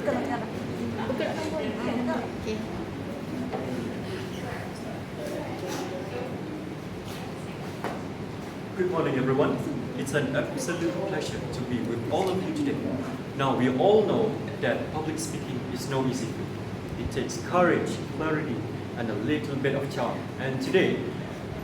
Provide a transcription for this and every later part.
Okay. Good morning, everyone. It's an absolute pleasure to be with all of you today. Now, we all know that public speaking is no easy feat. It takes courage, clarity, and a little bit of charm. And today,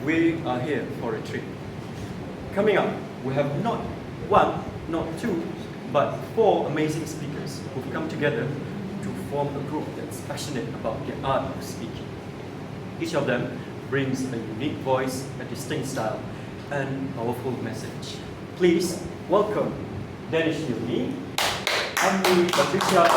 we are here for a treat. Coming up, we have not one, not two, but 4 amazing speakers who've come together to form a group that's passionate about the art of speaking. Each of them brings a unique voice, a distinct style, and powerful message. Please welcome Danish Yumi, Annie Patricia,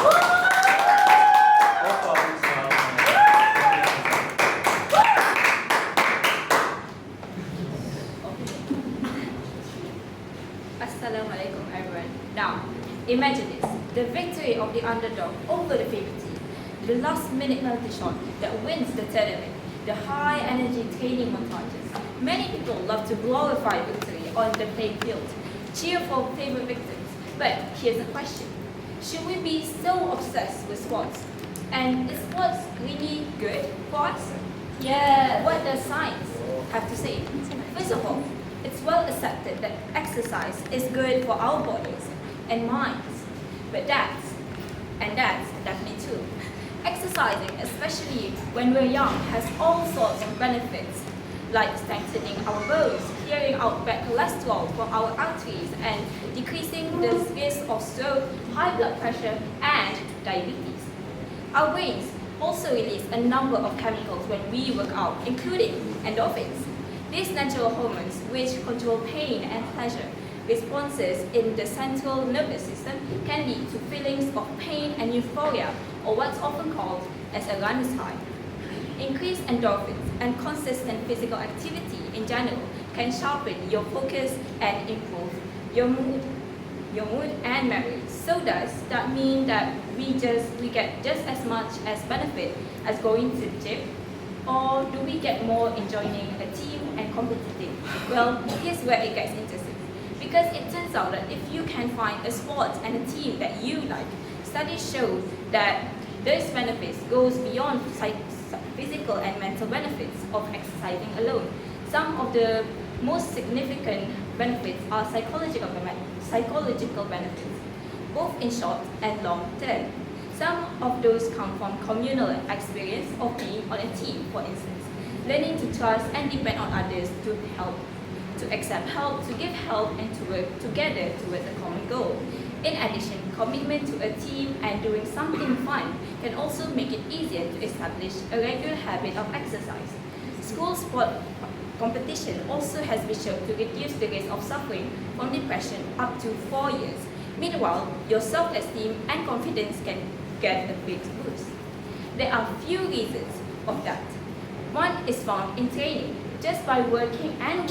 Assalamualaikum everyone. Now, imagine this, the victory of the underdog over the favorite team, the last minute penalty shot that wins the tournament, the high energy training montages. Many people love to glorify victory on the playing field, cheer for favorite victims. But here's the question, should we be so obsessed with sports? And is sports really good for us? Yeah, what does science have to say? First of all, it's well accepted that exercise is good for our bodies and minds. But that's definitely true. Exercising, especially when we're young, has all sorts of benefits, like strengthening our bones, clearing out bad cholesterol from our arteries, and decreasing the risk of stroke, high blood pressure, and diabetes. Our brains also release a number of chemicals when we work out, including endorphins. These natural hormones, which control pain and pleasure responses in the central nervous system, can lead to feelings of pain and euphoria, or what's often called as a runner's high. Increased endorphins and consistent physical activity in general can sharpen your focus and improve your mood and memory. So does that mean that we get just as much as benefit as going to the gym? Or do we get more in joining a team and competing? Well, here's where it gets interesting. Because it turns out that if you can find a sport and a team that you like, studies show that those benefits goes beyond physical and mental benefits of exercising alone. Some of the most significant benefits are psychological benefits, both in short and long term. Some of those come from communal experience of being on a team, for instance, learning to trust and depend on others to help, to accept help, to give help, and to work together towards a common goal. In addition, commitment to a team and doing something fun can also make it easier to establish a regular habit of exercise. School sport competition also has been shown to reduce the risk of suffering from depression up to 4 years. Meanwhile, your self-esteem and confidence can get a big boost. There are few reasons of that. One is found in training. Just by working at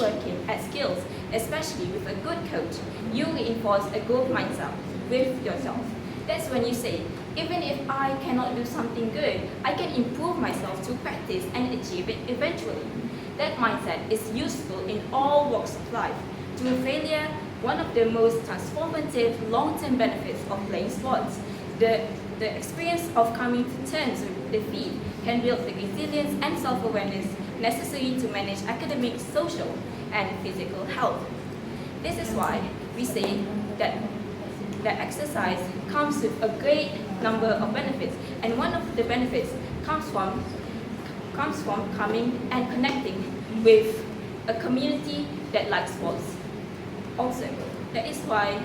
skills, especially with a good coach, you reinforce a growth mindset with yourself. That's when you say, even if I cannot do something good, I can improve myself through practice and achieve it eventually. That mindset is useful in all walks of life. Through failure, one of the most transformative long-term benefits of playing sports, the experience of coming to terms with defeat can build the resilience and self-awareness necessary to manage academic, social, and physical health. This is why we say that exercise comes with a great number of benefits, and one of the benefits comes from coming and connecting with a community that likes sports. Also, that is why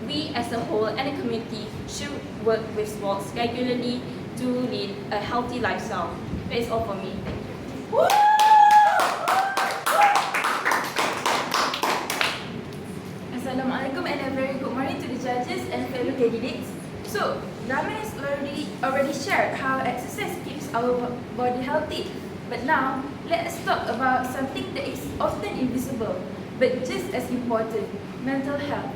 we as a whole and a community should work with sports regularly to lead a healthy lifestyle. That is all for me. Thank you. Assalamualaikum and a very good morning to the judges and fellow candidates. So, Rama has already shared how exercise keeps our body healthy. But now, let us talk about something that is often invisible, but just as important, mental health.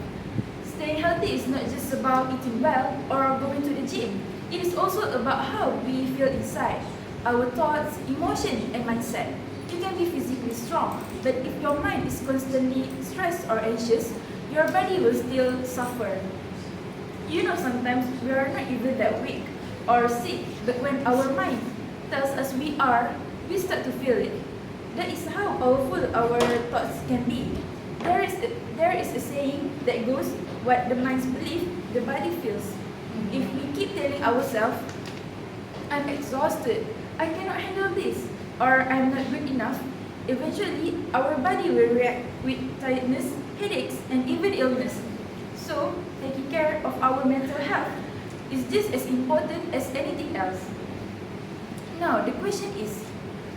Staying healthy is not just about eating well or going to the gym. It is also about how we feel inside, our thoughts, emotions, and mindset. You can be physically strong, but if your mind is constantly stressed or anxious, your body will still suffer. You know, sometimes we are not even that weak or sick, but when our mind tells us we are, we start to feel it. That is how powerful our thoughts can be. There is a saying that goes, what the minds believe, the body feels. If we keep telling ourselves, I'm exhausted, I cannot handle this, or I'm not good enough, eventually our body will react with tiredness, headaches, and even illness. So, taking care of our mental health is just as important as anything else. Now, the question is,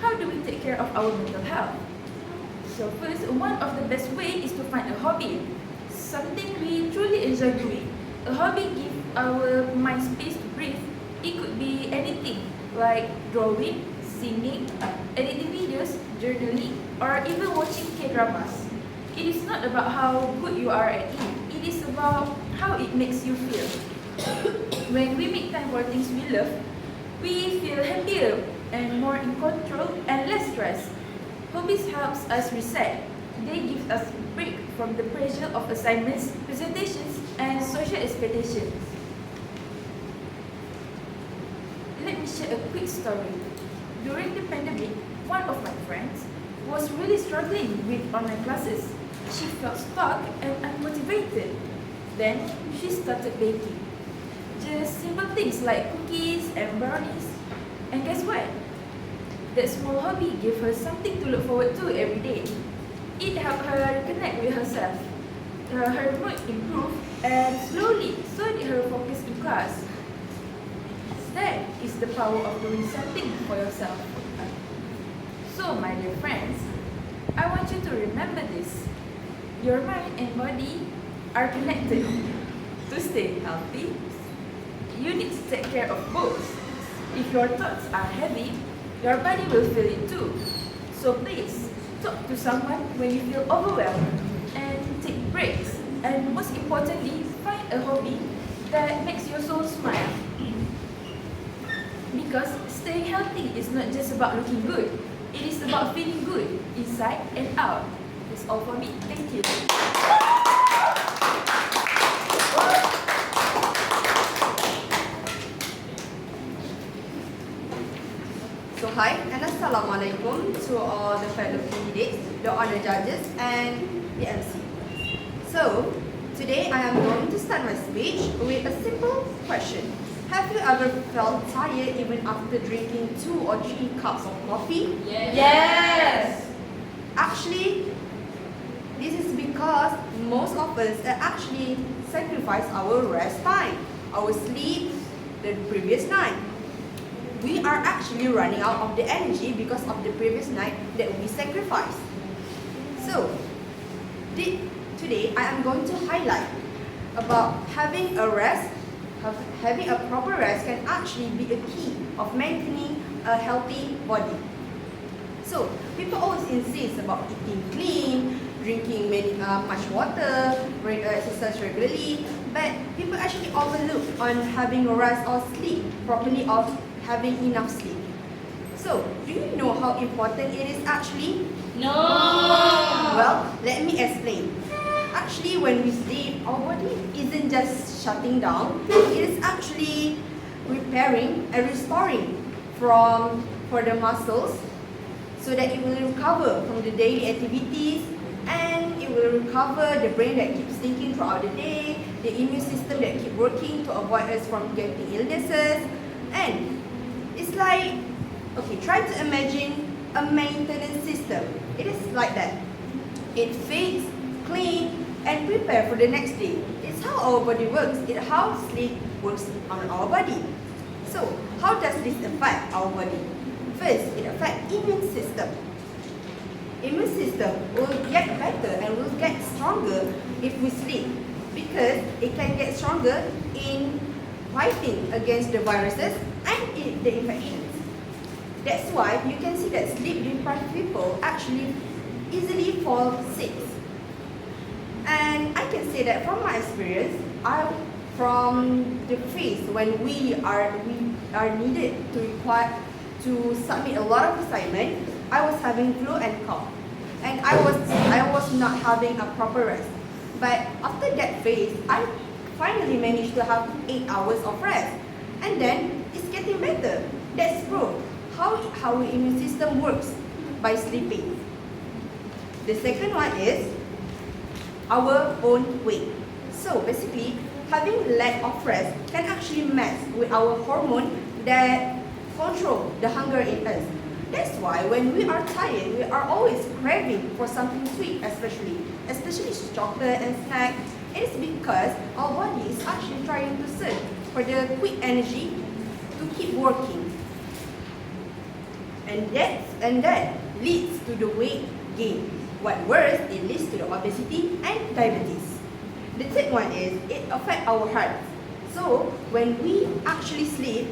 how do we take care of our mental health? So first, one of the best ways is to find a hobby, something we truly enjoy doing. A hobby gives our mind space to breathe. It could be anything like drawing, singing, editing videos, journaling, or even watching K-dramas. It is not about how good you are at it. It is about how it makes you feel. When we make time for things we love, we feel happier and more in control and less stressed. Hobbies helps us reset. They give us a break from the pressure of assignments, presentations, and social expectations. Let me share a quick story. During the pandemic, one of my friends was really struggling with online classes. She felt stuck and unmotivated. Then she started baking. Just simple things like cookies and brownies. And guess what? That small hobby gave her something to look forward to every day. It helped her connect with herself. Her mood improved and slowly so did her focus in class. That is the power of doing something for yourself. So, my dear friends, I want you to remember this. Your mind and body are connected. To stay healthy, you need to take care of both. If your thoughts are heavy, your body will feel it too. So please, talk to someone when you feel overwhelmed and take breaks. And most importantly, find a hobby that makes your soul smile. Because staying healthy is not just about looking good. It is about feeling good inside and out. That's all for me. Thank you. So hi and Assalamualaikum to all the fellow candidates, the honor judges and the MC. So today I am going to start my speech with a simple question. Have you ever felt tired even after drinking 2 or 3 cups of coffee? Yes! Actually, this is because most of us actually sacrifice our rest time, our sleep the previous night. We are actually running out of the energy because of the previous night that we sacrificed. So, today I am going to highlight about having a rest. Having a proper rest can actually be a key of maintaining a healthy body. So, people always insist about eating clean, drinking much water, exercise regularly, but people actually overlook on having a rest or sleep properly or having enough sleep. So, do you know how important it is actually? No! Well, let me explain. Actually, when we sleep, our body isn't just shutting down, it is actually repairing and restoring for the muscles so that it will recover from the daily activities and it will recover the brain that keeps thinking throughout the day, the immune system that keep working to avoid us from getting illnesses, and it's like, okay, try to imagine a maintenance system. It is like that. It fix, clean, and prepare for the next day. It's how our body works. It's how sleep works on our body. So, how does this affect our body? First, it affects immune system. Immune system will get better and will get stronger if we sleep because it can get stronger in fighting against the viruses and the infections. That's why you can see that sleep-deprived people actually easily fall sick. And I can say that from my experience, from the phase when we are needed to submit a lot of assignment, I was having flu and cough, and I was not having a proper rest. But after that phase, I finally managed to have 8 hours of rest. And then it's getting better. That's proof how our immune system works by sleeping. The second one is our own weight. So basically, having lack of rest can actually mess with our hormone that control the hunger in us. That's why when we are tired, we are always craving for something sweet, especially chocolate and snack. It is because our body is actually trying to search for the quick energy to keep working. And that leads to the weight gain. What worse, it leads to the obesity and diabetes. The third one is it affects our heart. So when we actually sleep,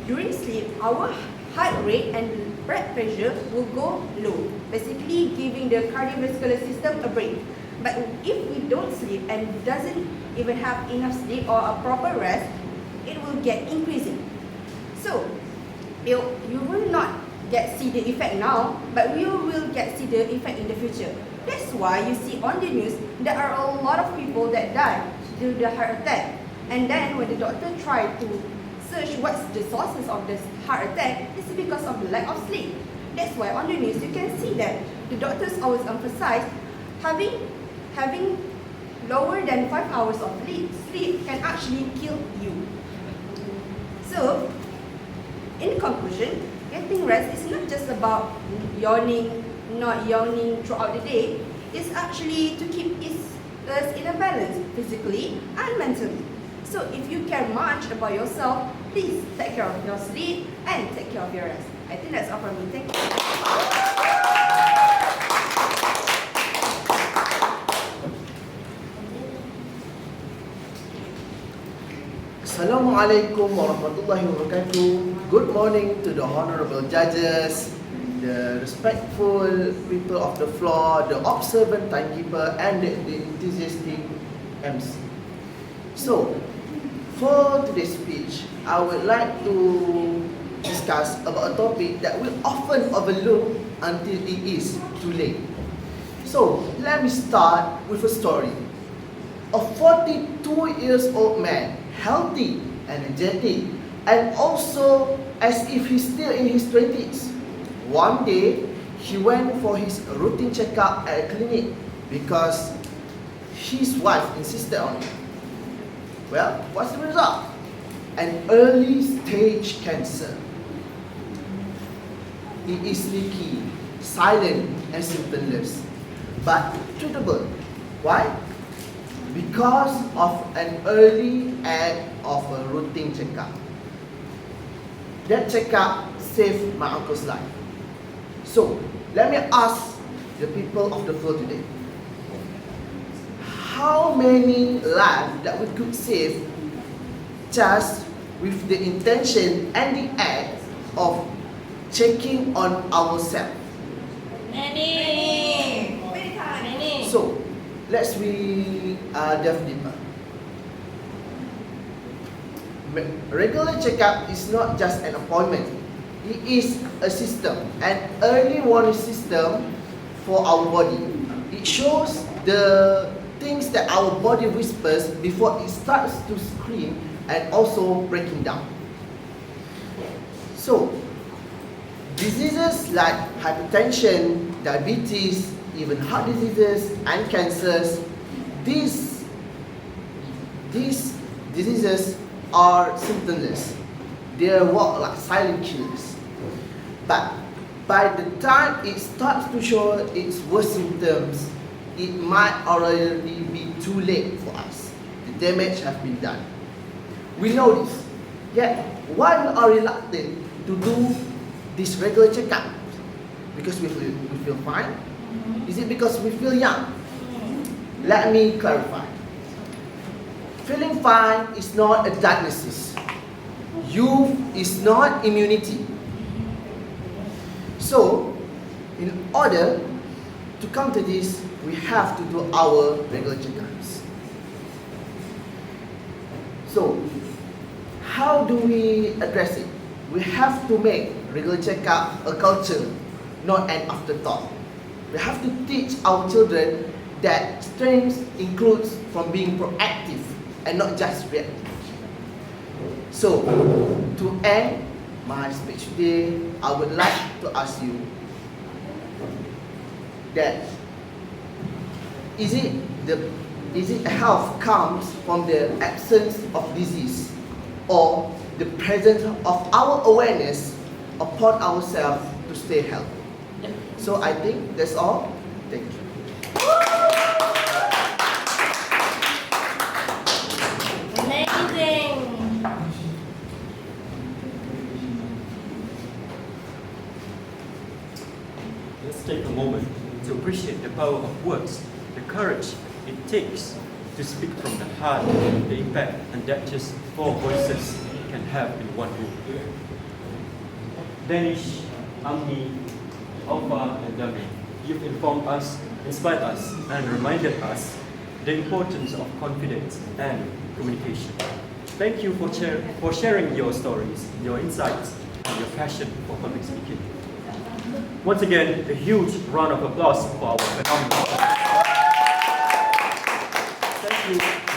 during sleep, our heart rate and blood pressure will go low, basically giving the cardiovascular system a break. But if we don't sleep and doesn't even have enough sleep or a proper rest, it will get increasing. So you will not see the effect now, but we will see the effect in the future. That's why you see on the news there are a lot of people that die due to the heart attack. And then when the doctor tried to search what's the sources of this heart attack, it's because of the lack of sleep. That's why on the news you can see that the doctors always emphasize having lower than 5 hours of sleep can actually kill you. So, in conclusion, getting rest is not just about not yawning throughout the day. It's actually to keep us in a balance physically and mentally. So if you care much about yourself, please take care of your sleep and take care of your rest. I think that's all from me. Thank you. Assalamualaikum warahmatullahi wabarakatuh. Good morning to the honorable judges, the respectful people of the floor, the observant timekeeper, and the enthusiastic MC. So, for today's speech, I would like to discuss about a topic that we often overlook until it is too late. So, let me start with a story. A 42 years old man, healthy, energetic, and also as if he's still in his 20s. One day, he went for his routine checkup at a clinic because his wife insisted on it. Well, what's the result? An early stage cancer. It is sneaky, silent, and symptomless, but treatable. Why? Because of an early act of a routine checkup. That checkup saved my uncle's life. So, let me ask the people of the floor today. How many lives that we could save just with the intention and the act of checking on ourselves? Many. So, let's delve deeper. Regular checkup is not just an appointment. It is a system, an early warning system for our body. It shows the things that our body whispers before it starts to scream and also breaking down. So, diseases like hypertension, diabetes, even heart diseases and cancers, these diseases are symptomless. They work like silent killers. But by the time it starts to show its worst symptoms, it might already be too late for us. The damage has been done. We know this. Yet, why we are reluctant to do this regular checkup? Because we feel fine? Is it because we feel young? Let me clarify. Feeling fine is not a diagnosis. Youth is not immunity. So, in order to counter this, we have to do our regular checkups. So, how do we address it? We have to make regular checkup a culture, not an afterthought. We have to teach our children that strength includes from being proactive and not just reactive. So, to end my speech today, I would like to ask you that is it health comes from the absence of disease or the presence of our awareness upon ourselves to stay healthy? So I think that's all. Thank you. Amazing. Let's take a moment to appreciate the power of words, the courage it takes to speak from the heart, the impact and that just 4 voices can have in one room. Danish, Amni, Alpha and Dami, you've informed us, inspired us and reminded us the importance of confidence and communication. Thank you for sharing your stories, your insights and your passion for public speaking. Once again, a huge round of applause for our phenomenal. Thank you.